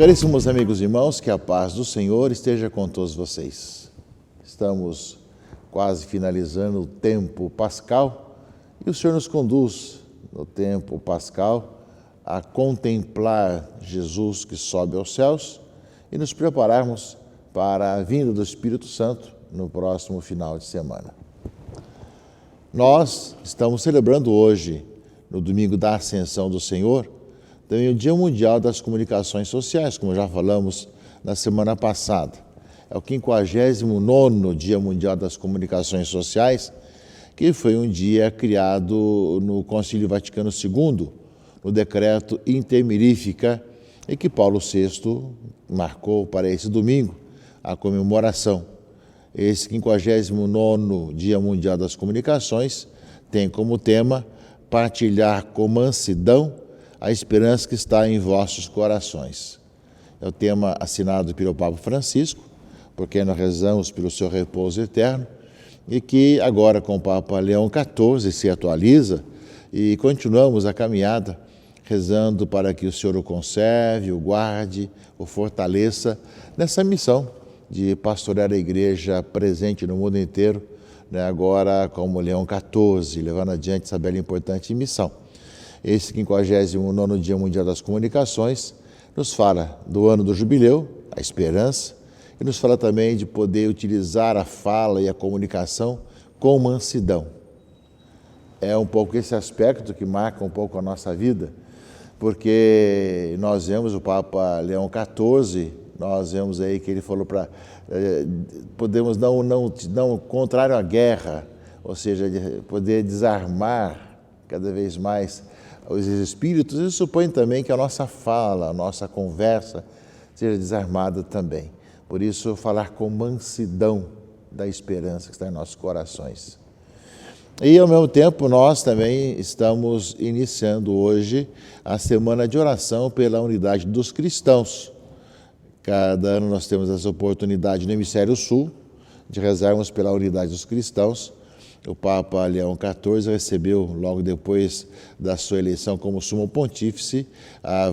Caríssimos amigos e irmãos, que a paz do Senhor esteja com todos vocês. Estamos quase finalizando o tempo pascal e o Senhor nos conduz no tempo pascal a contemplar Jesus que sobe aos céus e nos prepararmos para a vinda do Espírito Santo no próximo final de semana. Nós estamos celebrando hoje, no domingo da Ascensão do Senhor, também o Dia Mundial das Comunicações Sociais, como já falamos na semana passada. É o 59º Dia Mundial das Comunicações Sociais, que foi um dia criado no Concílio Vaticano II, no decreto Intermirifica, e que Paulo VI marcou para esse domingo a comemoração. Esse 59º Dia Mundial das Comunicações tem como tema partilhar com mansidão a esperança que está em vossos corações. É o tema assinado pelo Papa Francisco, porque nós rezamos pelo seu repouso eterno, e que agora com o Papa Leão XIV se atualiza e continuamos a caminhada rezando para que o Senhor o conserve, o guarde, o fortaleça nessa missão de pastorear a igreja presente no mundo inteiro, agora como Leão XIV, levando adiante essa bela e importante missão. Esse 59º Dia Mundial das Comunicações nos fala do ano do jubileu, a esperança, e nos fala também de poder utilizar a fala e a comunicação com mansidão. É um pouco esse aspecto que marca um pouco a nossa vida, porque nós vemos o Papa Leão XIV, nós vemos aí que ele falou para podemos não contrário à guerra, ou seja, poder desarmar cada vez mais os espíritos. Isso supõe também que a nossa fala, a nossa conversa seja desarmada também. Por isso, falar com mansidão da esperança que está em nossos corações. E, ao mesmo tempo, nós também estamos iniciando hoje a Semana de Oração pela Unidade dos Cristãos. Cada ano nós temos essa oportunidade no Hemisfério Sul de rezarmos pela unidade dos cristãos. O Papa Leão XIV recebeu, logo depois da sua eleição como sumo pontífice,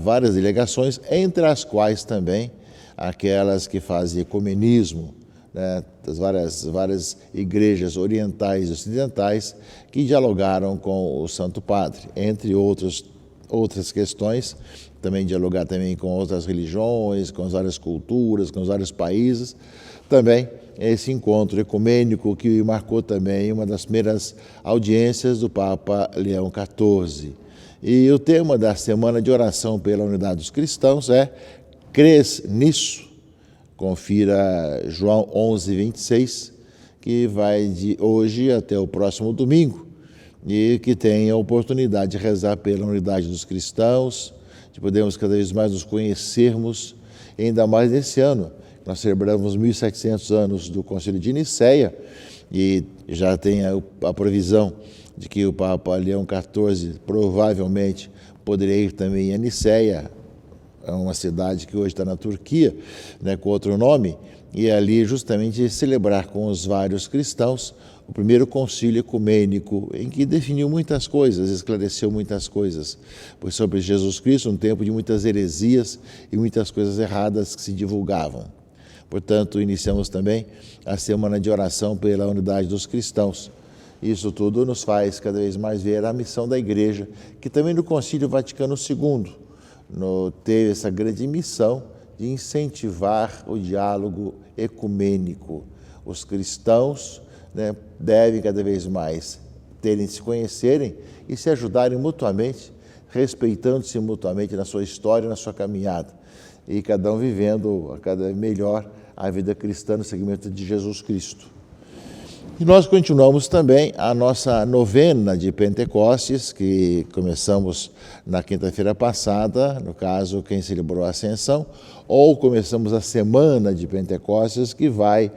várias delegações, entre as quais também aquelas que fazem ecumenismo, das várias igrejas orientais e ocidentais que dialogaram com o Santo Padre, entre outras questões, também dialogar também com outras religiões, com as várias culturas, com os vários países. Também esse encontro ecumênico que marcou também uma das primeiras audiências do Papa Leão XIV. E o tema da Semana de Oração pela Unidade dos Cristãos é Crês nisso? Confira João 11:26, que vai de hoje até o próximo domingo, e que tem a oportunidade de rezar pela unidade dos cristãos, de podermos cada vez mais nos conhecermos, ainda mais nesse ano. Nós celebramos 1.700 anos do Concílio de Nicéia e já tem a previsão de que o Papa Leão XIV provavelmente poderia ir também a Nicéia, é uma cidade que hoje está na Turquia, com outro nome, e ali justamente celebrar com os vários cristãos o primeiro concílio ecumênico, em que definiu muitas coisas, esclareceu muitas coisas, pois sobre Jesus Cristo, um tempo de muitas heresias e muitas coisas erradas que se divulgavam. Portanto, iniciamos também a Semana de Oração pela Unidade dos Cristãos. Isso tudo nos faz cada vez mais ver a missão da Igreja, que também no Concílio Vaticano II teve essa grande missão de incentivar o diálogo ecumênico. Os cristãos devem cada vez mais se conhecerem e se ajudarem mutuamente, respeitando-se mutuamente na sua história, na sua caminhada, e cada um vivendo cada vez melhor a vida cristã no seguimento de Jesus Cristo. E nós continuamos também a nossa novena de Pentecostes, que começamos na quinta-feira passada, no caso, quem celebrou a Ascensão, ou começamos a semana de Pentecostes, que vai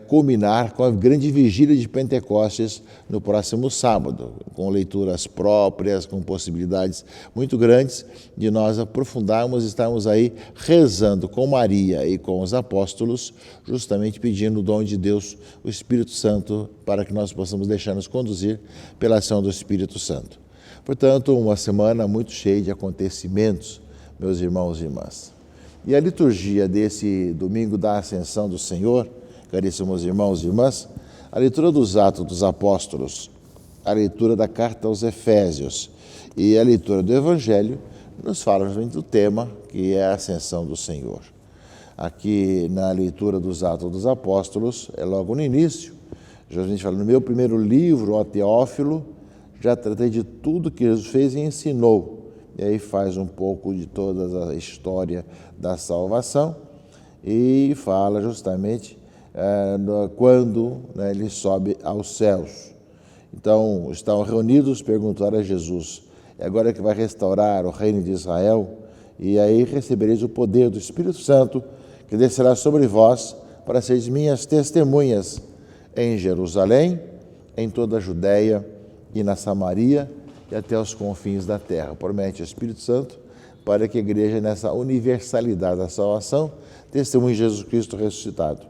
culminar com a grande vigília de Pentecostes no próximo sábado, com leituras próprias, com possibilidades muito grandes de nós aprofundarmos, estarmos aí rezando com Maria e com os apóstolos, justamente pedindo o dom de Deus, o Espírito Santo, para que nós possamos deixar-nos conduzir pela ação do Espírito Santo. Portanto, uma semana muito cheia de acontecimentos, meus irmãos e irmãs. E a liturgia desse domingo da Ascensão do Senhor, caríssimos irmãos e irmãs, a leitura dos Atos dos Apóstolos, a leitura da Carta aos Efésios e a leitura do Evangelho nos falam justamente do tema que é a Ascensão do Senhor. Aqui na leitura dos Atos dos Apóstolos, é logo no início, Jesus fala, no meu primeiro livro, ó Teófilo, já tratei de tudo que Jesus fez e ensinou. E aí faz um pouco de toda a história da salvação e fala justamente quando ele sobe aos céus. Então, estão reunidos, perguntaram a Jesus, agora que vai restaurar o reino de Israel, e aí recebereis o poder do Espírito Santo, que descerá sobre vós, para seres minhas testemunhas em Jerusalém, em toda a Judéia e na Samaria, e até os confins da terra. Promete o Espírito Santo para que a igreja, nessa universalidade da salvação, testemunhe Jesus Cristo ressuscitado.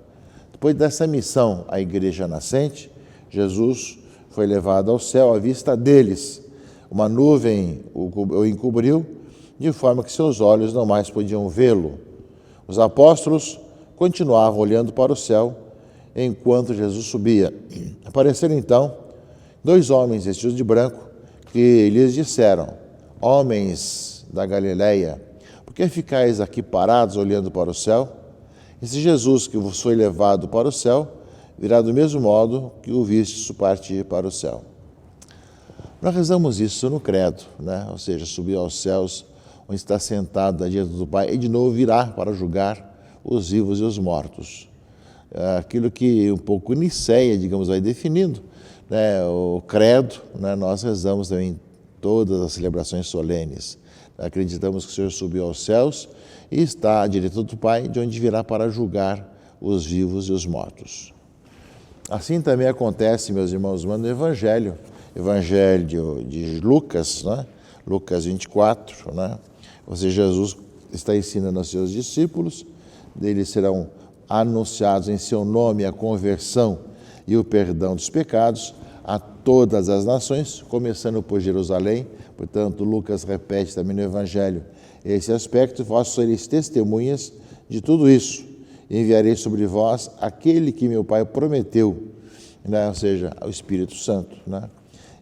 Depois dessa missão à igreja nascente, Jesus foi levado ao céu à vista deles. Uma nuvem o encobriu, de forma que seus olhos não mais podiam vê-lo. Os apóstolos continuavam olhando para o céu enquanto Jesus subia. Apareceram então 2 homens vestidos de branco, que lhes disseram, homens da Galileia, por que ficais aqui parados olhando para o céu? Esse Jesus que vos foi levado para o céu, virá do mesmo modo que o vistes partir para o céu. Nós rezamos isso no credo, né? Ou seja, subir aos céus, onde está sentado diante do Pai, e de novo virá para julgar os vivos e os mortos. Aquilo que um pouco Nicéia, digamos, vai definindo, né? O credo, né? Nós rezamos também em todas as celebrações solenes. Acreditamos que o Senhor subiu aos céus e está à direita do Pai, de onde virá para julgar os vivos e os mortos. Assim também acontece, meus irmãos, no Evangelho de Lucas, né? Lucas 24, né? Ou seja, Jesus está ensinando aos seus discípulos, deles serão anunciados em seu nome a conversão e o perdão dos pecados a todas as nações, começando por Jerusalém. Portanto, Lucas repete também no Evangelho esse aspecto, vós sereis testemunhas de tudo isso. Enviarei sobre vós aquele que meu Pai prometeu, né? Ou seja, o Espírito Santo, né?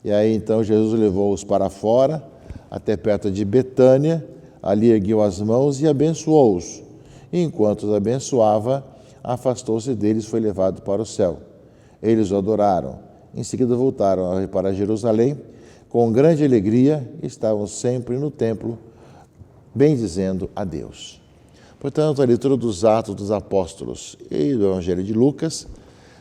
E aí então Jesus levou-os para fora, até perto de Betânia, ali ergueu as mãos e abençoou-os. E enquanto os abençoava, afastou-se deles e foi levado para o céu. Eles o adoraram. Em seguida voltaram para Jerusalém, com grande alegria, estavam sempre no templo, bendizendo a Deus. Portanto, a leitura dos Atos dos Apóstolos e do Evangelho de Lucas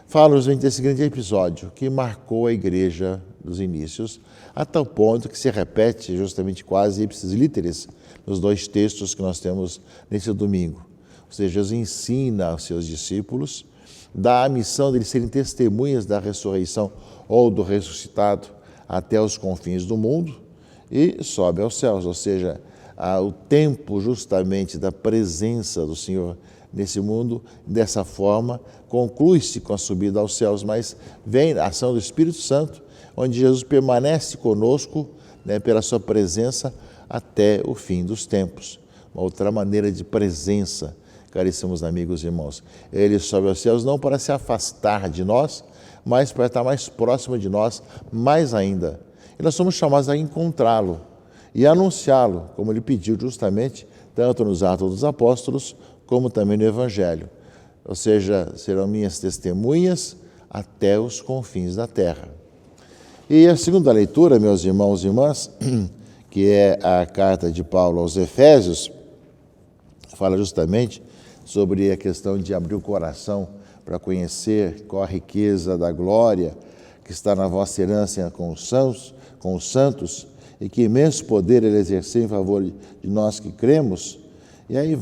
fala-nos desse grande episódio que marcou a igreja dos inícios, a tal ponto que se repete justamente quase ipsis literis nos 2 textos que nós temos nesse domingo. Ou seja, Jesus ensina aos seus discípulos, dá a missão deles serem testemunhas da ressurreição ou do ressuscitado até os confins do mundo e sobe aos céus, ou seja, o tempo justamente da presença do Senhor nesse mundo, dessa forma, conclui-se com a subida aos céus, mas vem a ação do Espírito Santo, onde Jesus permanece conosco, né, pela sua presença até o fim dos tempos. Uma outra maneira de presença, caríssimos amigos e irmãos. Ele sobe aos céus não para se afastar de nós, mas para estar mais próximo de nós, mais ainda. E nós somos chamados a encontrá-lo e anunciá-lo, como ele pediu justamente, tanto nos Atos dos Apóstolos, como também no Evangelho. Ou seja, serão minhas testemunhas até os confins da terra. E a segunda leitura, meus irmãos e irmãs, que é a carta de Paulo aos Efésios, fala justamente sobre a questão de abrir o coração para conhecer qual a riqueza da glória que está na vossa herança com os santos, e que imenso poder ele exerceu em favor de nós que cremos. E aí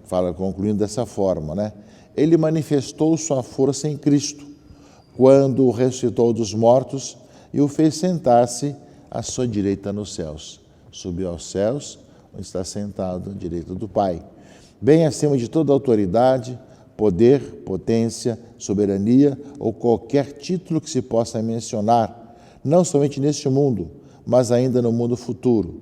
fala concluindo dessa forma, né? Ele manifestou sua força em Cristo, quando o ressuscitou dos mortos e o fez sentar-se à sua direita nos céus. Subiu aos céus, onde está sentado à direita do Pai. Bem acima de toda autoridade, poder, potência, soberania ou qualquer título que se possa mencionar, não somente neste mundo, mas ainda no mundo futuro.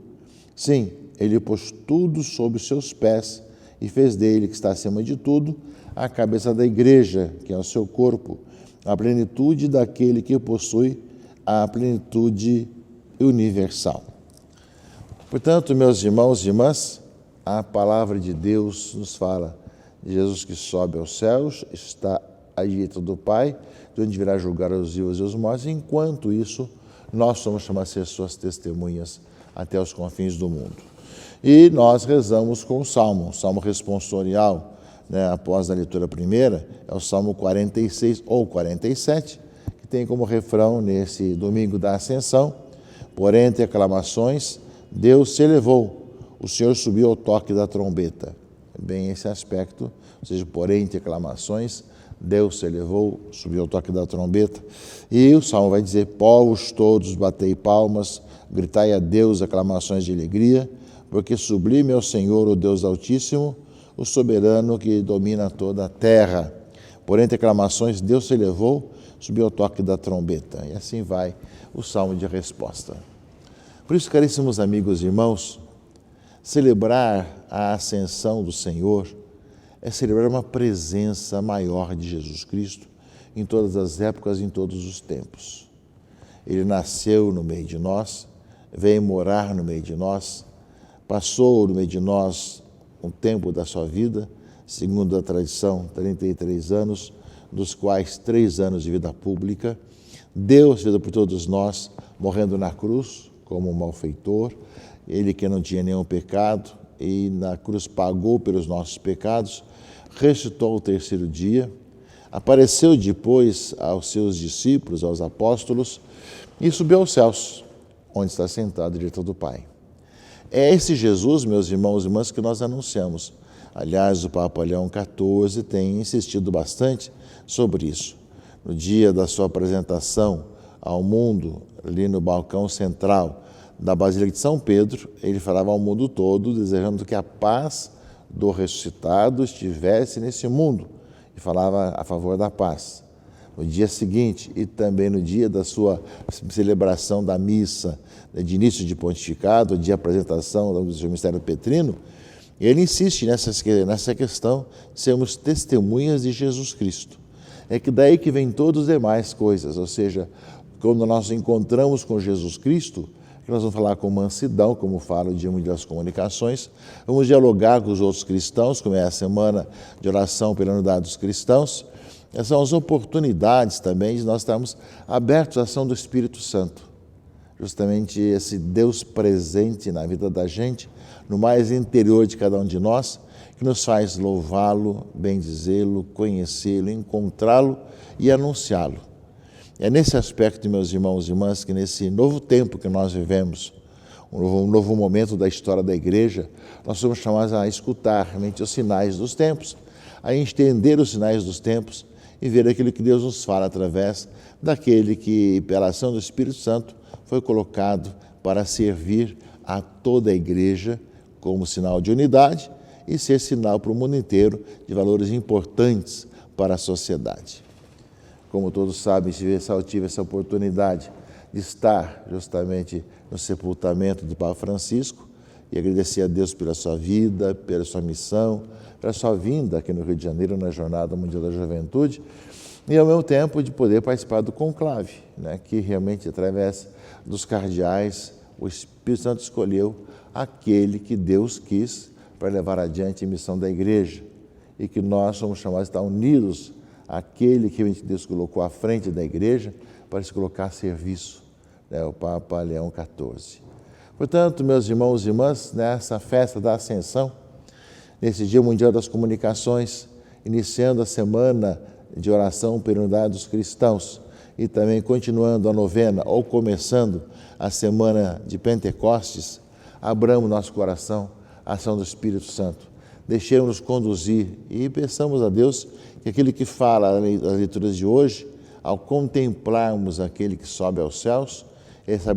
Sim, ele pôs tudo sob os seus pés e fez dele, que está acima de tudo, a cabeça da igreja, que é o seu corpo, a plenitude daquele que possui a plenitude universal. Portanto, meus irmãos e irmãs, a palavra de Deus nos fala de Jesus que sobe aos céus, está à direita do Pai, de onde virá julgar os vivos e os mortos. Enquanto isso, nós somos chamados a ser suas testemunhas até os confins do mundo. E nós rezamos com o Salmo responsorial, após a leitura primeira, é o Salmo 46 ou 47, que tem como refrão, nesse domingo da Ascensão: por entre aclamações, Deus se elevou, o Senhor subiu ao toque da trombeta. Bem esse aspecto, ou seja, por entre aclamações, Deus se elevou, subiu ao toque da trombeta. E o Salmo vai dizer: povos todos, batei palmas, gritai a Deus aclamações de alegria, porque sublime é o Senhor, o Deus Altíssimo, o soberano que domina toda a terra. Por entre aclamações, Deus se elevou, subiu ao toque da trombeta. E assim vai o Salmo de resposta. Por isso, caríssimos amigos e irmãos, celebrar a ascensão do Senhor é celebrar uma presença maior de Jesus Cristo em todas as épocas e em todos os tempos. Ele nasceu no meio de nós, veio morar no meio de nós, passou no meio de nós um tempo da sua vida, segundo a tradição, 33 anos, dos quais 3 anos de vida pública. Deu vida por todos nós, morrendo na cruz como um malfeitor, ele que não tinha nenhum pecado, e na cruz pagou pelos nossos pecados, ressuscitou ao terceiro dia, apareceu depois aos seus discípulos, aos apóstolos, e subiu aos céus, onde está sentado à direita do Pai. É esse Jesus, meus irmãos e irmãs, que nós anunciamos. Aliás, o Papa Leão XIV tem insistido bastante sobre isso. No dia da sua apresentação ao mundo, ali no balcão central da Basílica de São Pedro, ele falava ao mundo todo, desejando que a paz do ressuscitado estivesse nesse mundo, e falava a favor da paz. No dia seguinte, e também no dia da sua celebração da missa de início de pontificado, de apresentação do seu mistério petrino, ele insiste nessa questão de sermos testemunhas de Jesus Cristo. É que daí que vem todas as demais coisas, ou seja, quando nós nos encontramos com Jesus Cristo, nós vamos falar com mansidão, como fala o Dia Mundial das Comunicações, vamos dialogar com os outros cristãos, como é a semana de oração pela unidade dos cristãos. Essas são as oportunidades também de nós estarmos abertos à ação do Espírito Santo. Justamente esse Deus presente na vida da gente, no mais interior de cada um de nós, que nos faz louvá-lo, bendizê-lo, conhecê-lo, encontrá-lo e anunciá-lo. É nesse aspecto, meus irmãos e irmãs, que nesse novo tempo que nós vivemos, um novo momento da história da igreja, nós somos chamados a escutar realmente os sinais dos tempos, a entender os sinais dos tempos e ver aquilo que Deus nos fala através daquele que, pela ação do Espírito Santo, foi colocado para servir a toda a igreja como sinal de unidade e ser sinal para o mundo inteiro de valores importantes para a sociedade. Como todos sabem, eu tive essa oportunidade de estar justamente no sepultamento do Papa Francisco e agradecer a Deus pela sua vida, pela sua missão, pela sua vinda aqui no Rio de Janeiro na Jornada Mundial da Juventude e, ao mesmo tempo, de poder participar do conclave, que realmente, através dos cardeais, o Espírito Santo escolheu aquele que Deus quis para levar adiante a missão da igreja e que nós somos chamados a estar unidos àquele que Deus colocou à frente da igreja para se colocar a serviço, o Papa Leão XIV. Portanto, meus irmãos e irmãs, nessa festa da Ascensão, nesse Dia Mundial das Comunicações, iniciando a semana de oração pela unidade dos cristãos e também continuando a novena ou começando a semana de Pentecostes, abramos nosso coração à ação do Espírito Santo. Deixemos-nos conduzir e peçamos a Deus que aquele que fala nas leituras de hoje, ao contemplarmos aquele que sobe aos céus,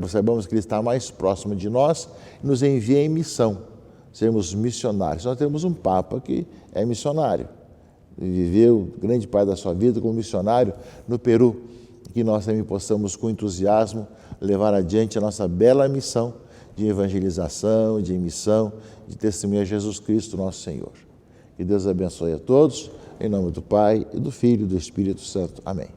saibamos que Ele está mais próximo de nós e nos envia em missão, sermos missionários. Nós temos um Papa que é missionário, viveu grande parte da sua vida como missionário no Peru, que nós também possamos com entusiasmo levar adiante a nossa bela missão de evangelização, de missão, de testemunhar Jesus Cristo, nosso Senhor. Que Deus abençoe a todos, em nome do Pai, e do Filho e do Espírito Santo. Amém.